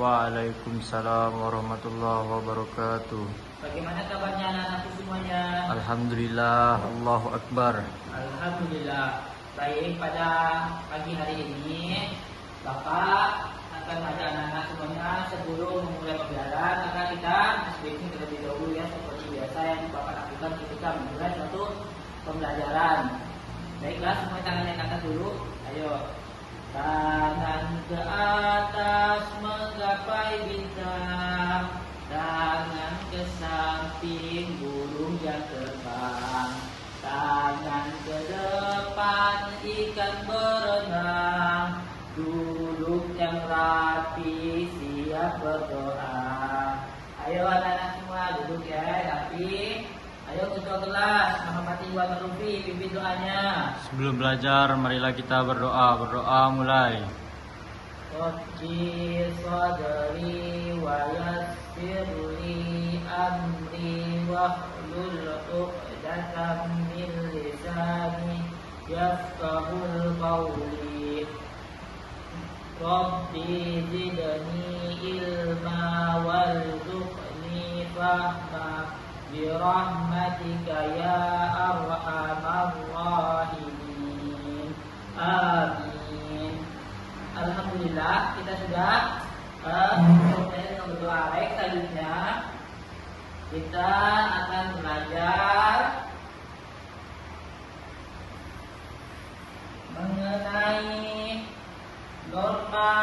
Waalaikumsalam warahmatullahi wabarakatuh. Bagaimana kabarnya anak-anakku semuanya? Alhamdulillah, Allahu Akbar. Alhamdulillah. Baik, pada pagi hari ini Bapak akan mengajak anak-anak semuanya sebelum memulai pembelajaran akan kita briefing terlebih dahulu ya, seperti biasa yang Bapak lakukan ketika memulai suatu pembelajaran. Baiklah, semua tangannya angkat dulu. Ayo. Tangan ke atas menggapai bintang, tangan ke samping burung yang terbang, tangan ke depan ikan berenang, duduk yang rapi siap berdoa. Ayo anak-anak semua duduk ya rapi. Ayo ketua kelas Muhammad Iwan Rufi pimpin doanya. Sebelum belajar, marilah kita berdoa. Berdoa mulai. Rabbi sadri wa yassirli amri wahlul 'uqdatam min lisani yafqahul qawli. Rabbi zidni ilma warzuqni fahma birahmatika ya arhamar rahimin. Amin. Alhamdulillah, kita sudah selesai dengan berdoa. Baik, selanjutnya kita akan belajar mengenai norma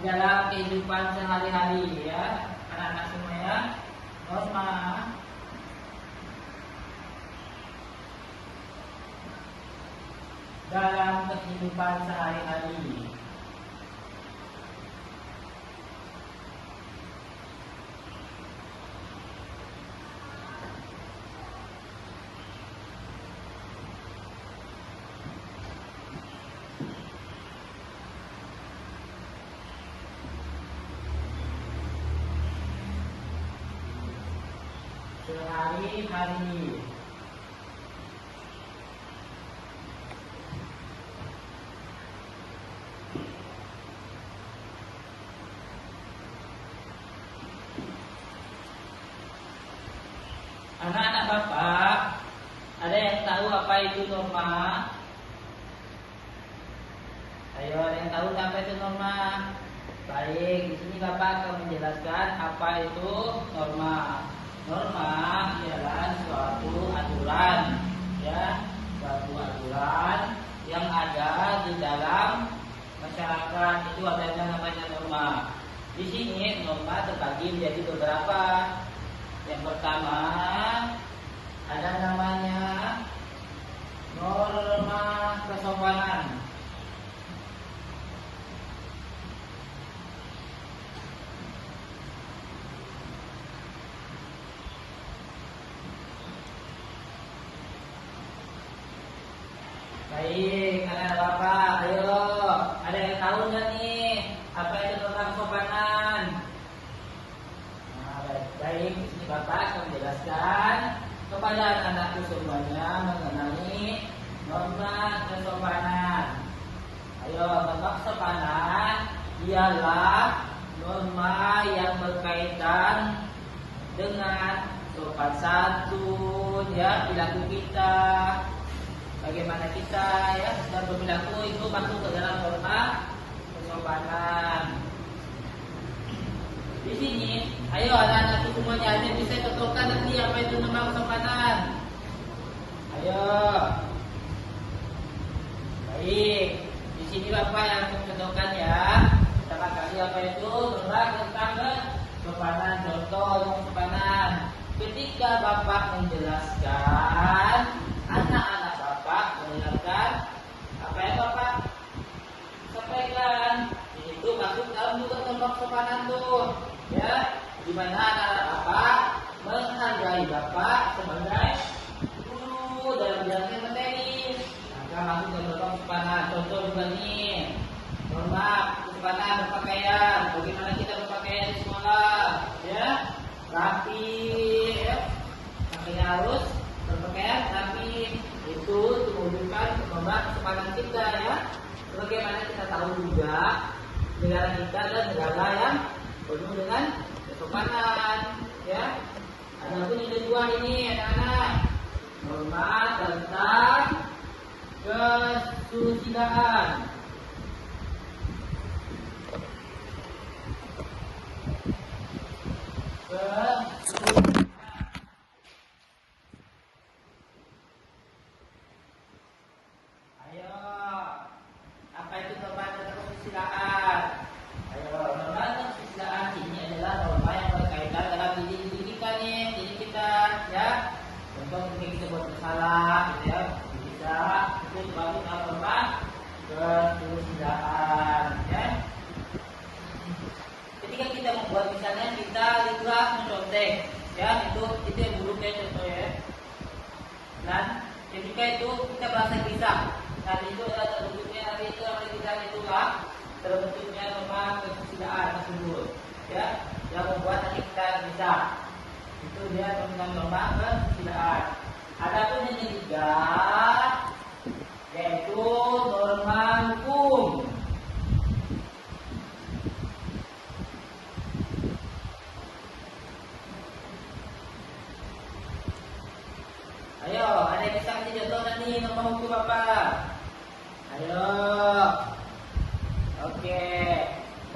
dalam kehidupan sehari-hari ya, anak-anak semua ya. Norma dalam kehidupan sehari-hari. Sehari-hari. Anak-anak Bapak, ada yang tahu apa itu norma? Ayo, ada yang tahu apa itu norma? Baik, di sini Bapak akan menjelaskan apa itu norma. Norma ialah suatu aturan, ya, suatu aturan yang ada di dalam masyarakat, itu ada yang namanya norma. Di sini norma terbagi menjadi beberapa. Yang pertama ada namanya norma kesopanan. Baik, anak Bapak, ayo, ada yang tahu nggak nih apa itu norma kesopanan? Baik, di sini Bapak akan menjelaskan kepada anak-anakku semuanya mengenai norma kesopanan. Ayo, norma kesopanan ialah norma yang berkaitan dengan sopan santun, ya, perilaku kita. Bagaimana kita ya sedang berperilaku itu masuk ke dalam norma kesopanan. Di sini, ayo anak-anak semuanya ada bisa contohkan nanti apa itu norma kesopanan. Ayo. Baik, di sini Bapak yang mencontohkan ya. Kita kasih apa itu norma tentang kesopanan. Contoh kesopanan. Ketika Bapak menjelaskan, anak-anak Bapak mendengarkan apa yang Bapak sampaikan. Itu masuk dalam juga norma kesopanan tuh. Ya, di mana anak Bapak menghargai Bapak sebagai guru dalam bidang materi. Maka masuk dalam norma kesopanan. Contoh juga nih, norma kesopanan berpakaian. Bagaimana kita berpakaian di sekolah, ya, rapi, ya, makanya harus berpakaian rapi. Itu menunjukkan norma kesopanan kita ya. Bagaimana kita tahu juga negara kita adalah negara yang penuh dengan kesopanan, ya. Adapun yang kedua ini anak-anak, norma tentang kesusilaan. Ayo, apa itu norma tentang kesusilaan? Ayo, norma tentang kesusilaan ini adalah norma yang berkaitan dalam didikan diri kita, ya. Contoh mungkin kita buat masalah, gitu ya, bisa itu sebagai norma kesusilaan, ya. Ketika kita membuat misalnya kita lihat mencontek, ya, itu yang buruknya contoh, ya. Dan ketika itu kita bahasa kisah, dan itu adalah terbentuknya hari itu yang kita itulah terbentuknya norma kesusilaan tersebut, ya, yang membuat nanti kita bisa itu dia tentang norma kesusilaan. Adapun yang ketiga yaitu norma hukum. Ayo, ada yang bisa kasih contoh nanti norma hukum apa? Ayo. Oke.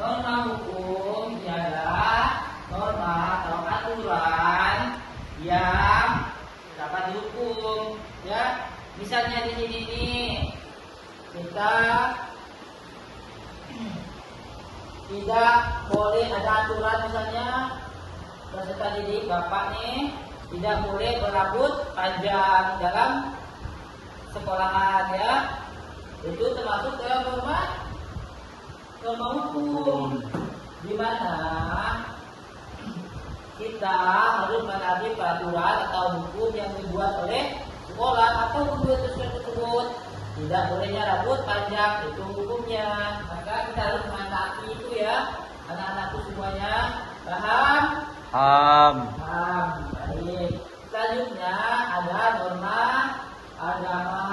Norma hukum adalah norma atau aturan yang dapat dihukum, ya. Misalnya di sini nih kita tidak boleh ada aturan misalnya peserta didik bapak nih tidak boleh berambut panjang dalam sekolahan, ya. Itu termasuk dalam norma hukum, di mana kita harus menaati peraturan atau hukum yang dibuat oleh sekolah atau guru tersebut. Tidak bolehnya rambut panjang, itu hukumnya. Maka kita harus menaati itu, ya, anak-anakku semuanya. Paham? Paham. Baik. Selanjutnya ada norma agama.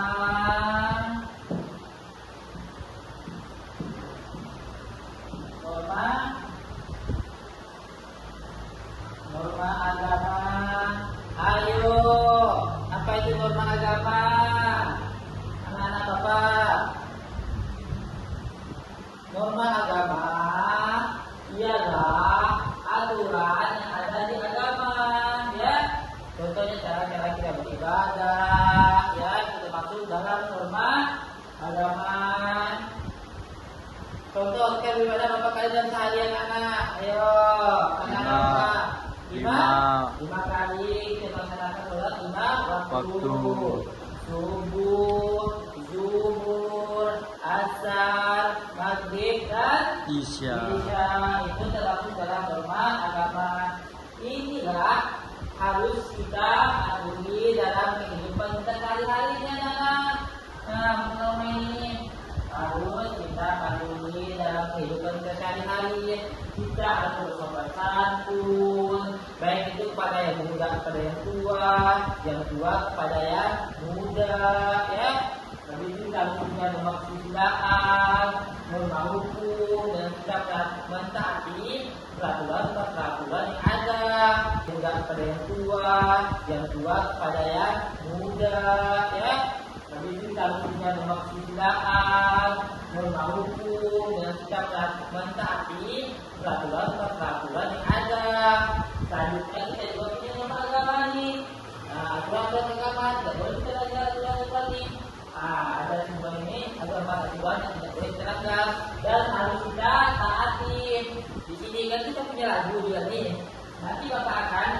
Norma agama. Ayo, apa itu norma agama? Anak-anak Bapak. Norma agama ialah aturan yang ada di agama, ya. Contohnya cara-cara kita beribadah, ya, itu masuk dalam norma agama. Contoh kita beribadah berapa kali dalam sehari anak-anak? Ayo, anak-anak. Lima kali kita melaksanakan sholat 5 waktu. Subuh, zuhur, asar, maghrib dan Isya. Itu termasuk dalam norma agama. Inilah harus kita akui dalam kehidupan kita sehari-harinya, anak. Nah, norma ini harus kita akui dalam kehidupan kita sehari-hari. Kita harus bersopan santun, baik itu kepada yang muda kepada yang tua kepada yang muda, ya. Tapi kita harus punya norma kesusilaan, norma hukum, dan kita mentaati peraturan yang ada. Muda kepada yang tua kepada yang muda, ya. Tapi kita harus punya norma kesusilaan, norma hukum, dan kita mentaati peraturan yang ada. Selanjutnya kita juga punya norma agama nih. Nah, aturan agama tidak boleh kita aturan nih. Ada semua ini, ada 4 aturan yang tidak boleh kita langgar dan harus kita taati. Di sini kan kita punya lagu juga nih. Nanti Bapak akan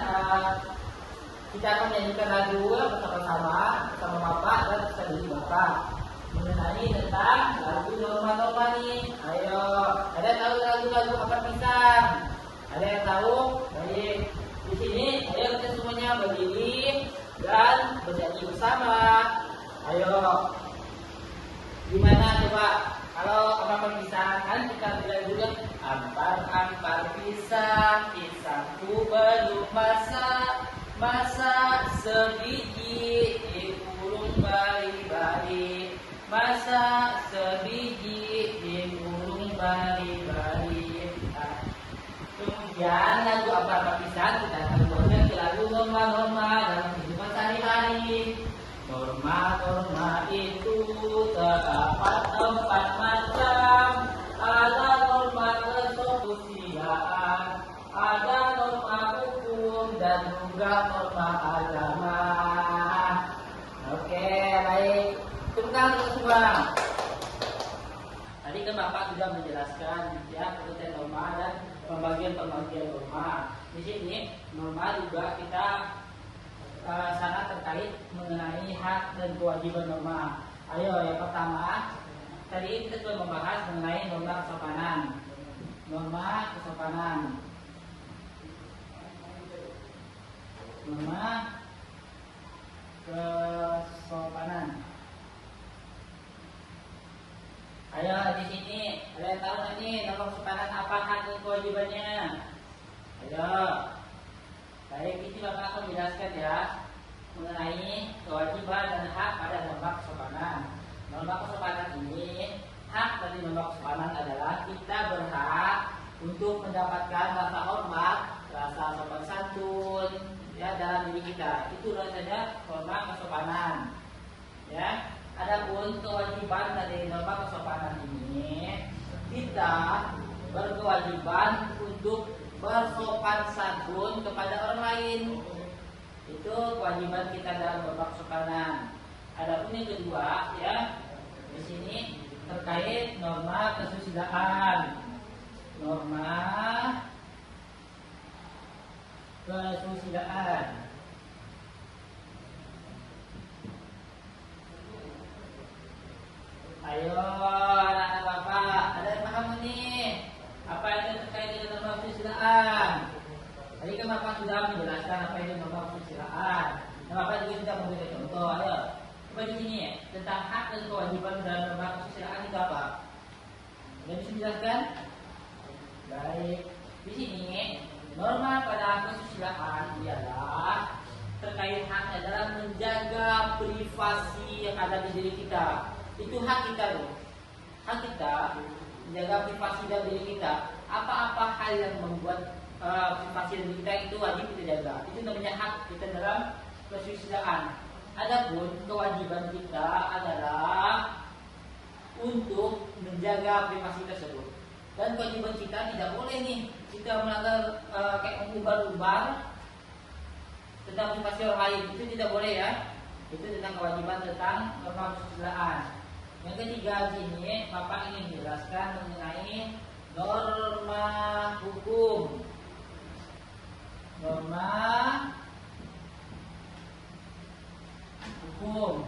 kita akan menyanyikan lagu bersama Bapak dan bersama Bapak mengenai tentang lagu norma-norma nih. Ayo, ada yang tahu lagu apa pisang? Ada yang tahu? Baik. Di sini ayo kita semuanya berdiri dan bernyanyi bersama. Ayo. Gimana coba? Kalau apa pisang kan kita bilang juga ampar pisang, pisangku belum masak sebiji dikurung bari-bari, masak sebiji dikurung bari-bari. Sekian lagu apa pisan kita akan berganti lagu norma-norma dalam kehidupan sehari-hari. Norma-norma itu terdapat 4 macam. Ada norma kesusilaan, ada norma hukum, dan juga norma agama. Oke, baik. Tepuk tangan untuk semua. Tadi kan Bapak sudah menjelaskan ya pengertian norma dan pembagian norma. Di sini norma juga kita sangat terkait mengenai hak dan kewajiban norma. Ayo, yang pertama, tadi kita sudah membahas mengenai norma kesopanan. Norma kesopanan. Norma kesopanan. Ayo, di sini ada yang tahu nggak nih norma kesopanan apa hak dan kewajibannya? Ayo. Baik, ini Bapak akan menjelaskan ya mengenai kewajiban dan hak pada norma kesopanan. Norma kesopanan ini, hak dari norma kesopanan adalah kita berhak untuk mendapatkan rasa hormat, rasa sopan santun ya dalam diri kita. Itu rasanya norma kesopanan. Ya. Adapun kewajiban dari norma kesopanan ini, kita berkewajiban untuk bersopan santun kepada orang lain. Itu kewajiban kita dalam norma kesopanan. Adapun yang kedua ya, di sini terkait norma kesusilaan. Norma kesusilaan. Ayo anak-anak Bapak, ada yang paham nih? Apa yang terkait dengan norma kesusilaan? Tadi kan Bapak sudah menjelaskan apa itu norma kesusilaan. Nah, Bapak juga sudah memberikan contoh. Ayo, coba di sini tentang hak dan kewajiban dalam norma kesusilaan itu apa? Ada bisa dijelaskan? Baik, di sini norma pada kesusilaan ialah terkait haknya dalam menjaga privasi yang ada di diri kita. Itu hak kita loh. Hak kita menjaga privasi dalam diri kita. Apa-apa hal yang membuat privasi diri kita itu wajib kita jaga. Itu namanya hak kita dalam kesusilaan. Adapun kewajiban kita adalah untuk menjaga privasi tersebut. Dan kewajiban kita tidak boleh nih kita melanggar kayak mengumbar-umbar tentang privasi orang lain. Itu tidak boleh ya. Itu tentang kewajiban tentang norma kesusilaan. Yang ketiga di sini Bapak ingin menjelaskan mengenai norma hukum. Norma hukum.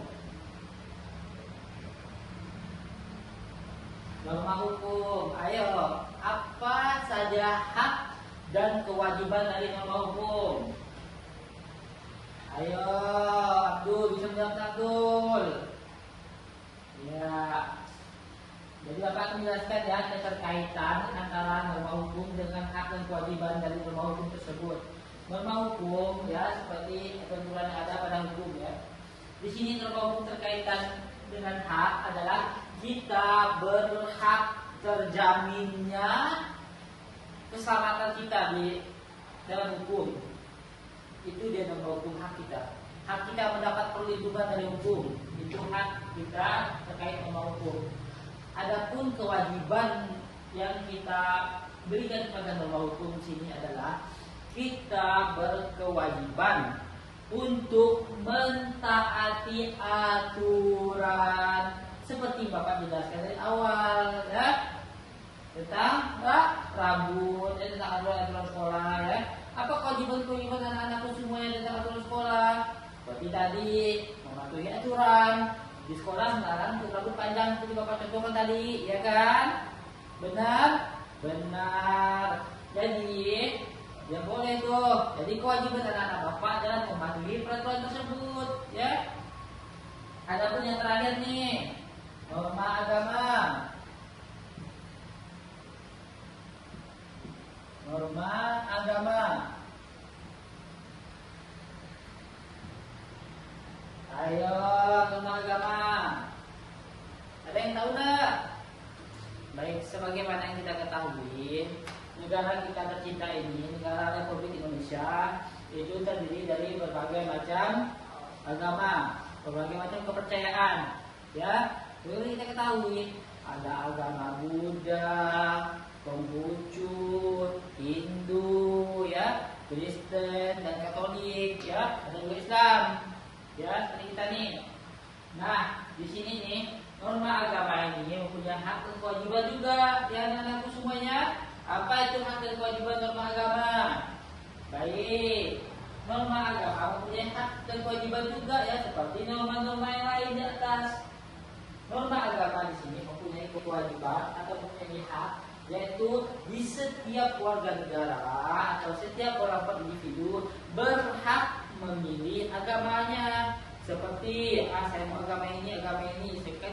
Norma hukum. Ayo, apa saja hak dan kewajiban dari norma hukum? Ayo, Abdul bisa menjawab Abdul. Ya, jadi Bapak akan menjelaskan ya keterkaitan antara norma hukum dengan hak dan kewajiban dari norma hukum tersebut. Norma hukum ya seperti ketentuan yang ada pada hukum ya. Di sini norma hukum terkaitan dengan hak adalah kita berhak terjaminnya keselamatan kita di dalam hukum. Itu dia norma hukum hak kita. Hak kita mendapat perlindungan dari hukum. Itu hak kita terkait norma hukum. Adapun kewajiban yang kita berikan kepada norma hukum sini adalah kita berkewajiban untuk mentaati aturan seperti Bapak jelaskan dari awal ya, tentang rambut, tentang aturan sekolah ya. Apa kewajiban anak-anakku semuanya tentang aturan sekolah? Seperti tadi mematuhi aturan di sekolah melarang untuk rambut panjang seperti Bapak contohkan tadi, ya kan? Benar? Benar. Jadi ya boleh tuh. Jadi kewajiban anak-anak Bapak adalah mematuhi peraturan tersebut, ya. Adapun yang terakhir nih, norma agama. Norma agama. Ayo, norma agama. Ada yang tahu nggak? Baik, sebagaimana yang kita ketahui, negara kita tercinta ini, negara Republik Indonesia, itu terdiri dari berbagai macam agama, berbagai macam kepercayaan. Ya, jadi kita ketahui ada agama Buddha, Konghucu, Hindu, ya, Kristen dan Katolik, ya, ada juga Islam, ya, seperti kita nih. Nah, di sini nih norma agama ini mempunyai hak dan kewajiban juga di anak-anakku semuanya. Apa itu hak dan kewajiban norma agama? Baik, norma agama mempunyai hak dan kewajiban juga ya, seperti norma-norma yang lain di atas. Norma agama di sini mempunyai kewajiban atau mempunyai hak, yaitu di setiap warga negara atau setiap orang per individu berhak memilih agamanya. Seperti saya mau agama ini, kan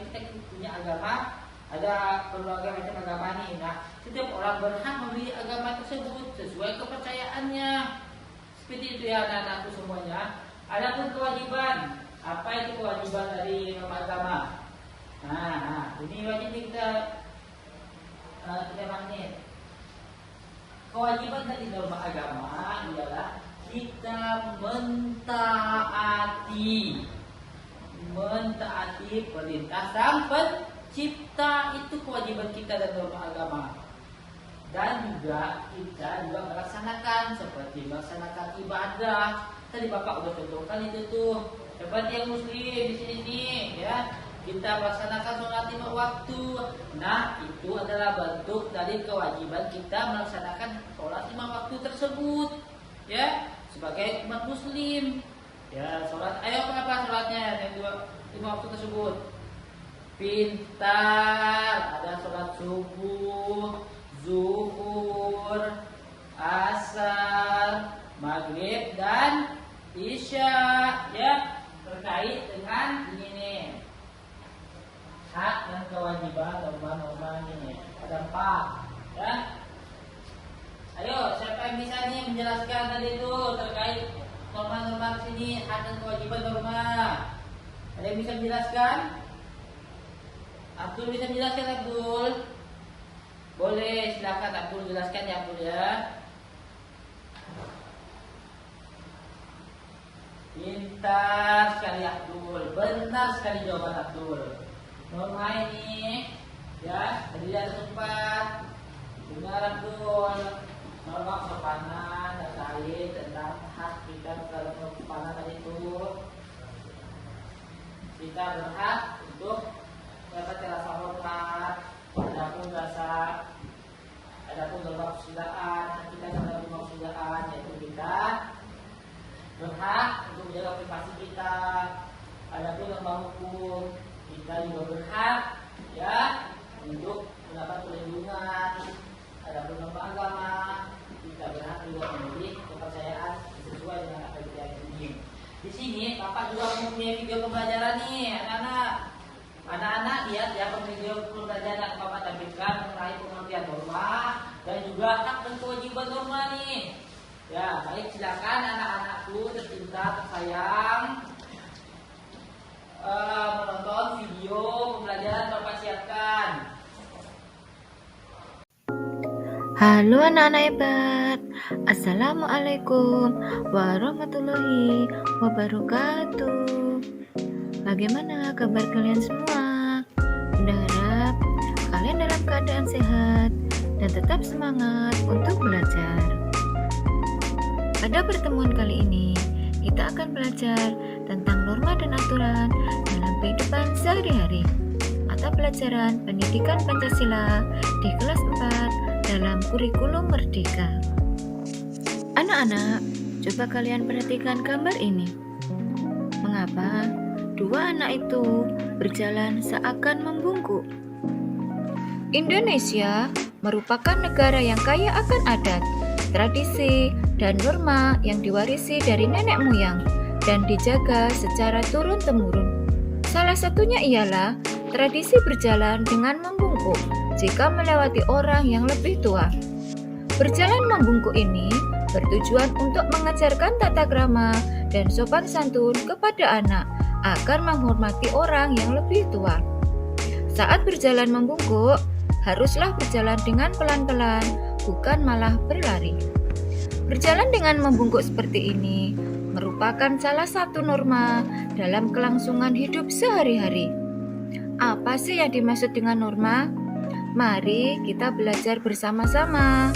kita punya agama, ada berbagai macam agama nih. Nah, setiap orang berhak memilih agama tersebut sesuai kepercayaannya. Seperti itu ya anak-anakku semuanya. Adapun kewajiban, apa itu kewajiban dari norma agama? Nah, ini wajib kita magnet. Kewajiban dari norma agama ialah kita mentaati perintah Sang Pencipta. Itu kewajiban kita dan norma agama. Dan juga kita melaksanakan seperti melaksanakan ibadah. Tadi Bapak udah contohkan itu tuh. Seperti yang muslim di sini ya. Kita melaksanakan sholat 5 waktu. Nah, itu adalah bentuk dari kewajiban kita melaksanakan sholat 5 waktu tersebut. Ya, sebagai umat muslim. Ya, sholat. Ayo apa sholatnya yang 5 waktu tersebut? Pintar. Ada sholat subuh, zuhur, asar, maghrib, dan isya. Ya, terkait dengan ini nih. Hak dan kewajiban norma-norma ini ada 4 ya. Ayo, siapa yang bisa nih menjelaskan tadi itu terkait norma-norma sini, hak dan kewajiban norma? Ada yang bisa menjelaskan? Abdul bisa menjelaskan, Abdul? Boleh, silakan Abdul jelaskan ya, Abdul ya. Pintar sekali Abdul, benar sekali jawaban Abdul. Norma ini ya terdiri atas 4. Benar Abdul. Norma kesopanan terkait tentang hak kita dalam kesopanan tadi itu. Kita berhak untuk dapat rasa hormat. Adapun norma kesudahan, kita dalam norma kesudahan, yaitu kita berhak untuk menjaga privasi kita. Adapun norma hukum, kita juga berhak ya untuk mendapat perlindungan. Adapun norma agama, kita berhak juga memilih kepercayaan sesuai dengan apa yang kita yakini. Di sini Bapak juga mempunyai video pembelajaran nih, anak-anak. Anak-anak lihat ya video pembelajaran yang Bapak tampilkan mengenai pengertian norma dan juga hak dan kewajiban norma nih. Ya, baik, silakan anak-anakku tercinta, tersayang, menonton video pembelajaran Bapak siapkan. Halo anak-anak hebat. Assalamualaikum warahmatullahi wabarakatuh. Bagaimana kabar kalian semua? Berharap kalian dalam keadaan sehat dan tetap semangat untuk belajar. Pada pertemuan kali ini, kita akan belajar tentang norma dan aturan dalam kehidupan sehari-hari. Mata pelajaran Pendidikan Pancasila di kelas 4 dalam kurikulum Merdeka. Anak-anak, coba kalian perhatikan gambar ini. Mengapa dua anak itu berjalan seakan membungkuk? Indonesia merupakan negara yang kaya akan adat, tradisi, dan norma yang diwarisi dari nenek moyang dan dijaga secara turun-temurun. Salah satunya ialah tradisi berjalan dengan membungkuk jika melewati orang yang lebih tua. Berjalan membungkuk ini bertujuan untuk mengajarkan tata krama dan sopan santun kepada anak agar menghormati orang yang lebih tua. Saat berjalan membungkuk, haruslah berjalan dengan pelan-pelan, bukan malah berlari. Berjalan dengan membungkuk seperti ini merupakan salah satu norma dalam kelangsungan hidup sehari-hari. Apa sih yang dimaksud dengan norma? Mari kita belajar bersama-sama.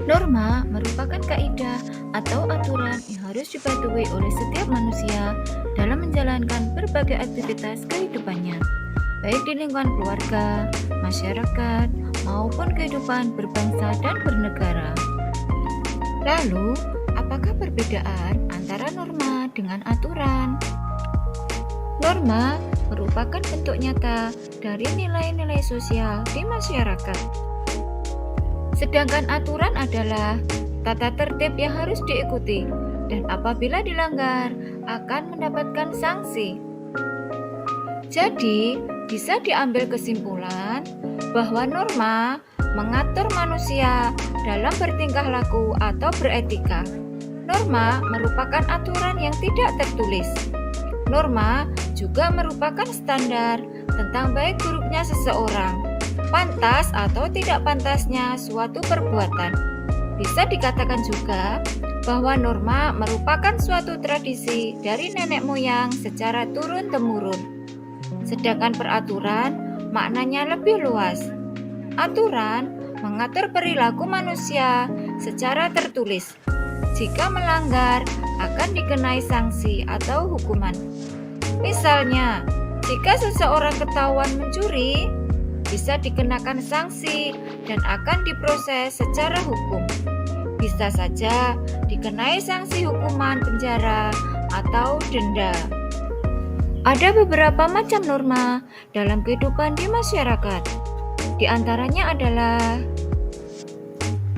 Norma merupakan kaidah atau aturan yang harus dipatuhi oleh setiap manusia dalam menjalankan berbagai aktivitas kehidupannya, baik di lingkungan keluarga, masyarakat, maupun kehidupan berbangsa dan bernegara. Lalu, apakah perbedaan antara norma dengan aturan? Norma merupakan bentuk nyata dari nilai-nilai sosial di masyarakat. Sedangkan aturan adalah tata tertib yang harus diikuti dan apabila dilanggar akan mendapatkan sanksi. Jadi, bisa diambil kesimpulan bahwa norma mengatur manusia dalam bertingkah laku atau beretika. Norma merupakan aturan yang tidak tertulis. Norma juga merupakan standar tentang baik buruknya seseorang, pantas atau tidak pantasnya suatu perbuatan. Bisa dikatakan juga bahwa norma merupakan suatu tradisi dari nenek moyang secara turun-temurun. Sedangkan peraturan maknanya lebih luas. Aturan mengatur perilaku manusia secara tertulis. Jika melanggar akan dikenai sanksi atau hukuman. Misalnya, jika seseorang ketahuan mencuri, bisa dikenakan sanksi dan akan diproses secara hukum. Bisa saja dikenai sanksi hukuman penjara atau denda. Ada beberapa macam norma dalam kehidupan di masyarakat. Di antaranya adalah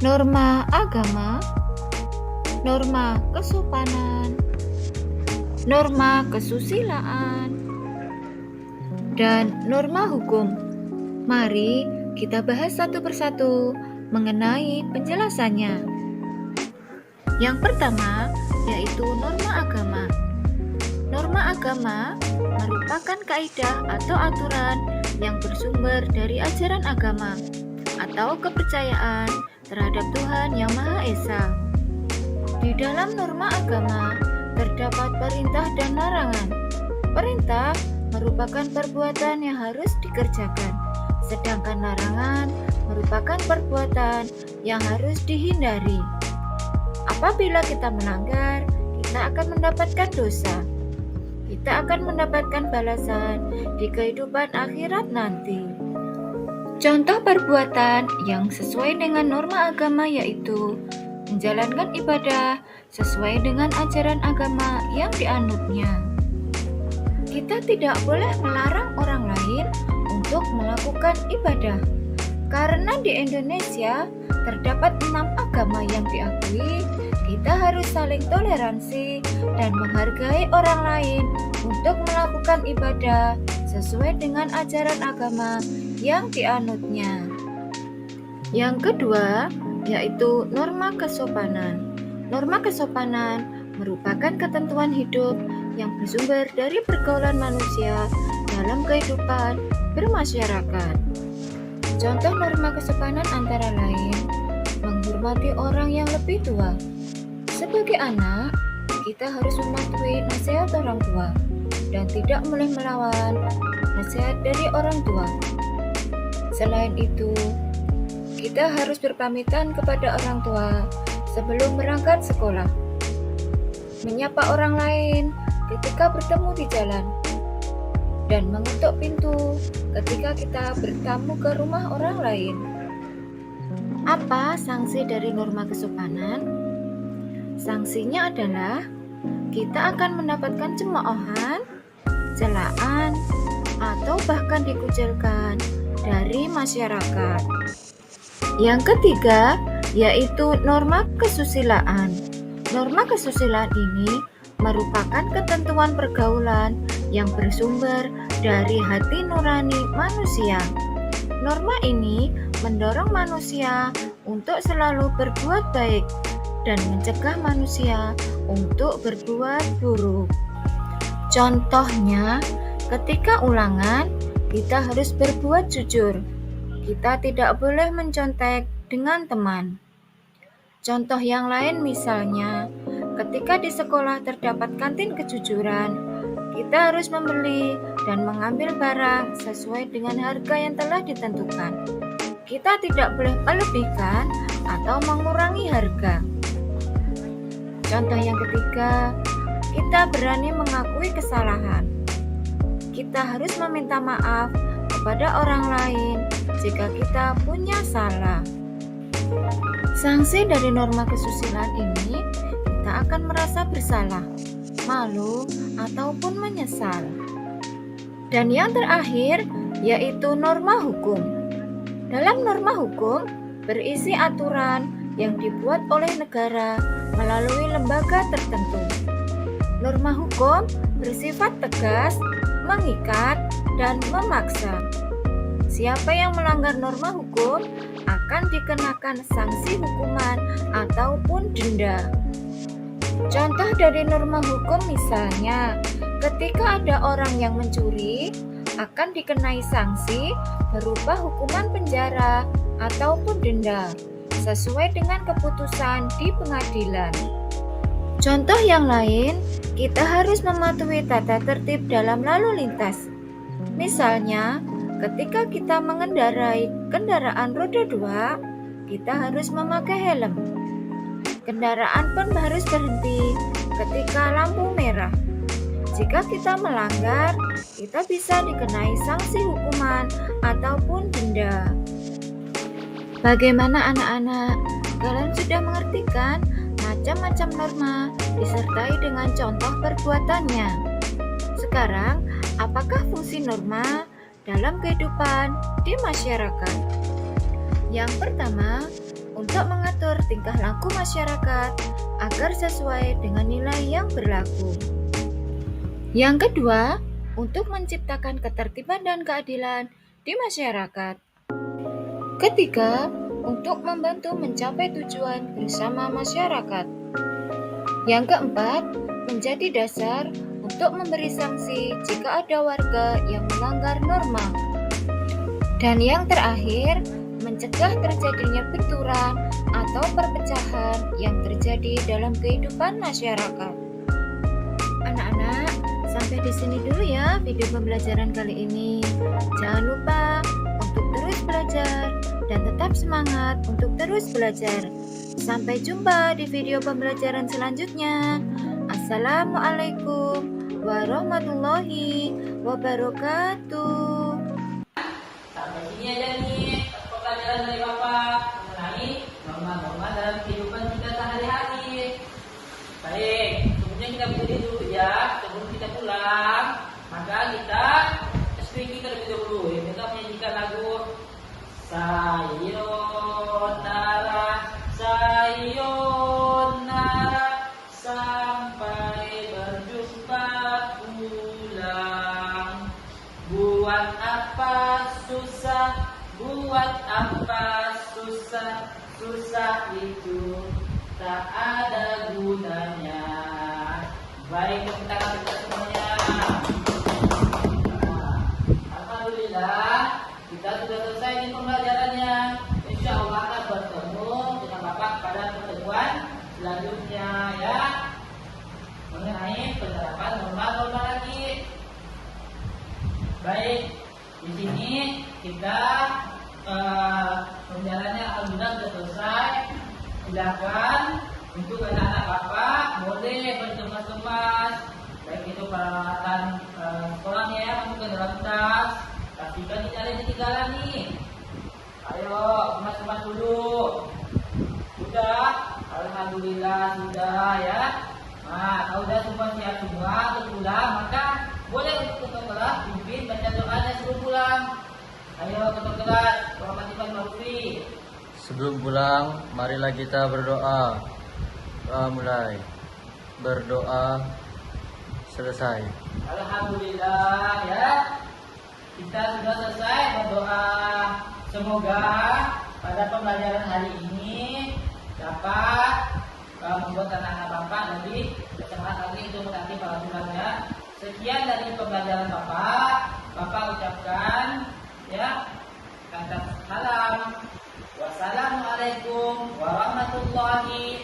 norma agama, norma kesopanan, norma kesusilaan, dan norma hukum. Mari kita bahas satu persatu mengenai penjelasannya. Yang pertama yaitu norma agama. Norma agama merupakan kaidah atau aturan yang bersumber dari ajaran agama atau kepercayaan terhadap Tuhan Yang Maha Esa. Di dalam norma agama terdapat perintah dan larangan. Perintah merupakan perbuatan yang harus dikerjakan, sedangkan larangan merupakan perbuatan yang harus dihindari. Apabila kita melanggar, kita akan mendapatkan dosa. Kita akan mendapatkan balasan di kehidupan akhirat nanti. Contoh perbuatan yang sesuai dengan norma agama yaitu menjalankan ibadah sesuai dengan ajaran agama yang dianutnya. Kita tidak boleh melarang orang lain untuk melakukan ibadah. Karena di Indonesia terdapat 6 agama yang diakui, kita harus saling toleransi dan menghargai orang lain untuk melakukan ibadah sesuai dengan ajaran agama yang dianutnya. Yang kedua, yaitu norma kesopanan. Norma kesopanan merupakan ketentuan hidup yang bersumber dari pergaulan manusia dalam kehidupan bermasyarakat. Contoh norma kesopanan antara lain, menghormati orang yang lebih tua. Sebagai anak, kita harus mematuhi nasihat orang tua dan tidak boleh melawan nasihat dari orang tua. Selain itu, kita harus berpamitan kepada orang tua sebelum berangkat sekolah. Menyapa orang lain ketika bertemu di jalan dan mengetuk pintu ketika kita bertamu ke rumah orang lain. Apa sanksi dari norma kesopanan? Sanksinya adalah kita akan mendapatkan cemoohan, celaan, atau bahkan dikucilkan dari masyarakat. Yang ketiga, yaitu norma kesusilaan. Norma kesusilaan ini merupakan ketentuan pergaulan yang bersumber dari hati nurani manusia. Norma ini mendorong manusia untuk selalu berbuat baik dan mencegah manusia untuk berbuat buruk. Contohnya, ketika ulangan, kita harus berbuat jujur. kita tidak boleh mencontek dengan teman. Contoh yang lain misalnya, ketika di sekolah terdapat kantin kejujuran, kita harus membeli dan mengambil barang sesuai dengan harga yang telah ditentukan. Kita tidak boleh melebihkan atau mengurangi harga. Contoh yang ketiga, kita berani mengakui kesalahan. Kita harus meminta maaf kepada orang lain jika kita punya salah. Sanksi dari norma kesusilaan ini, kita akan merasa bersalah, malu, ataupun menyesal. Dan yang terakhir, yaitu norma hukum. Dalam norma hukum, berisi aturan yang dibuat oleh negara melalui lembaga tertentu. Norma hukum bersifat tegas, mengikat, dan memaksa. Siapa yang melanggar norma hukum akan dikenakan sanksi hukuman ataupun denda. Contoh dari norma hukum misalnya, ketika ada orang yang mencuri, akan dikenai sanksi berupa hukuman penjara ataupun denda, sesuai dengan keputusan di pengadilan. Contoh yang lain, kita harus mematuhi tata tertib dalam lalu lintas. Misalnya, ketika kita mengendarai kendaraan roda 2, kita harus memakai helm. Kendaraan pun harus berhenti ketika lampu merah. Jika kita melanggar, kita bisa dikenai sanksi hukuman ataupun denda. Bagaimana anak-anak? Kalian sudah mengerti kan? Macam-macam norma disertai dengan contoh perbuatannya. Sekarang, apakah fungsi norma dalam kehidupan di masyarakat? Yang pertama, untuk mengatur tingkah laku masyarakat agar sesuai dengan nilai yang berlaku. Yang kedua, untuk menciptakan ketertiban dan keadilan di masyarakat. Ketiga, untuk membantu mencapai tujuan bersama masyarakat. Yang keempat, menjadi dasar untuk memberi sanksi jika ada warga yang melanggar norma. Dan yang terakhir, mencegah terjadinya benturan atau perpecahan yang terjadi dalam kehidupan masyarakat. Anak-anak, sampai di sini dulu ya video pembelajaran kali ini. Jangan lupa untuk terus belajar dan tetap semangat untuk terus belajar. Sampai jumpa di video pembelajaran selanjutnya. Assalamualaikum warahmatullahi wabarakatuh. Sampai sini aja nih pembelajaran dari Bapak mengenai norma-norma dalam kehidupan kita sehari-hari. Baik, sebelumnya kita berdiri dulu ya. Sebelum kita pulang, maka kita speaking terlebih dahulu. Kita menyanyikan lagu Sayonara, sayonara, sampai berjumpa pulang. Buat apa susah, buat apa susah, susah itu tak ada gunanya. Baik, kita semuanya. Alhamdulillah, kita sudah selesai ini pembelajarannya. Insya Allah akan bertemu dengan Bapak pada pertemuan selanjutnya ya, mengenai penerapan norma-norma lagi. Baik, di sini kita pembelajarannya alhamdulillah sudah selesai. Silakan untuk anak-anak Bapak boleh berkemas-kemas, baik itu peralatan sekolahnya ya, masukkan dalam tas. Pastikan tidak ada ketinggalan nih. Ayo, kemas-kemas dulu. Sudah? Alhamdulillah sudah ya. Nah, kalau sudah semua siap semua untuk pulang, maka boleh untuk ketua kelas pimpin baca doanya sebelum pulang. Ayo ketua kelas, Bapak Ipan Marufi. Sebelum pulang, marilah kita berdoa. Doa mulai. Berdoa selesai. Alhamdulillah ya. Kita sudah selesai berdoa. Semoga pada pembelajaran hari ini dapat membuat anak-anak Bapak lebih bersemangat lagi untuk menanti peraturannya. Sekian dari pembelajaran Bapak ucapkan ya. malam. Wassalamualaikum warahmatullahi